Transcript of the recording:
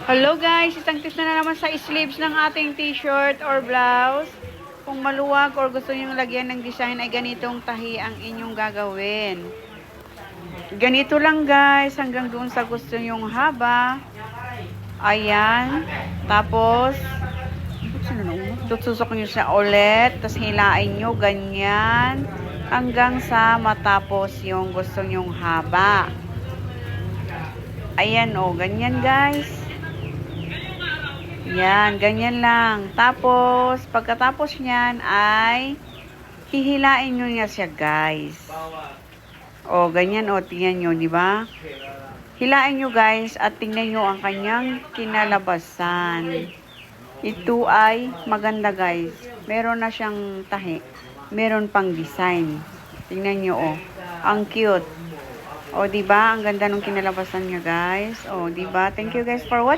Hello guys, isang tips na naman sa sleeves ng ating t-shirt or blouse. Kung maluwag or gusto niyo lagyan ng design ay ganitong tahi ang inyong gagawin. Ganito lang guys, hanggang doon sa gusto nyong haba. Ayan. Tapos, tutusok nyo siya ulit. Tapos hilain nyo ganyan. Hanggang sa matapos yung gusto nyong haba. Ayan o, ganyan guys. Yan, ganyan lang. Tapos, pagkatapos niyan ay hihilain nyo niya siya, guys. O, ganyan o, tingnan nyo, di ba? Hilain nyo, guys, at tingnan nyo ang kanyang kinalabasan. Ito ay maganda, guys. Meron na siyang tahi. Meron pang design. Tingnan nyo, o. Ang cute. O, di ba? Ang ganda ng kinalabasan niya, guys. O, di ba? Thank you, guys, for watching.